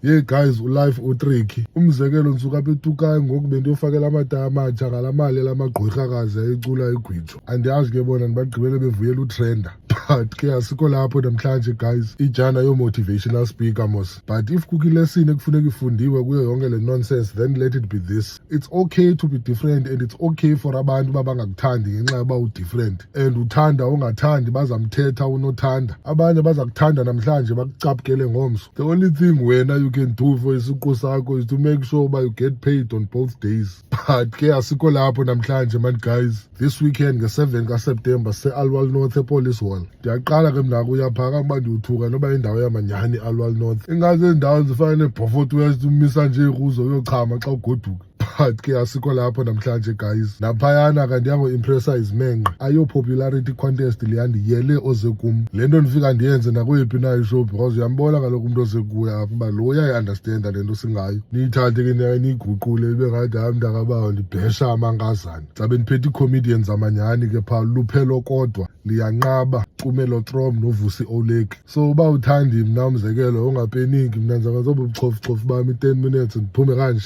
Ye guys, ulife utricky. Umzekelo nsuka apha eTukayi ngoku bendiyofakela amataya amatsha ngala mali lamagqwirhakazi ayecula igwitsho. Andiyazi ke bona ndibagqibele bevuyela utrenda. But ke asikho lapho namhlanje guys. Ijana yo-motivational speaker mos. But if kukho ilesson ekufuneka ifundiwe kuyo yonke le nonsense, then let it be this. It's okay to be different and it's okay for abantu uba bangakuthandi ngenxa yoba udifferent. And uthanda ungathandi bazamthetha unothanda. Abanye baza kuthanda namhlanje bakucaphukele ngomso. The only thing wena you can do for isiqu sakho is to make sure uba you get paid on both days. But ke asikho lapho namhlanje man guys. This weekend nge-7 kaSeptember se-Alwal North ePolice Hall. Ndiyaqala ke mna kuyaphaka uba ndiyothuka noba indawo yamanyani i-Alwal North. Ingazi eendawo zifana ne-Beaufort West umisa nje kuzo uyochama xa ugoduka. But ke asikho lapho namhlanje guys. Naphayana kanti yango-impressa izimenqe. Ayo-popularity contest leya ndiyele oze kum. Le nto ndifika ndiyenze nakweyiphi na ishow because uyambona kaloku umntu osekuya apha uba lo uyayi-understanda le nto singayo. Niyithathe ke niyiguqule ibe ngathi hayi mntakabawo ndibhesha amankazana. Zabe ndiphethe ii-comedians zamanyani ke phaa Luphelo Kodwa, Liyanqaba, Cumelo Trom noVusi Oleki. So uba uthandi mna umzekelo ungapeniki mna ndiza ngazoba ubuchofuchofu bam i-10 minutes ndiphume kanje.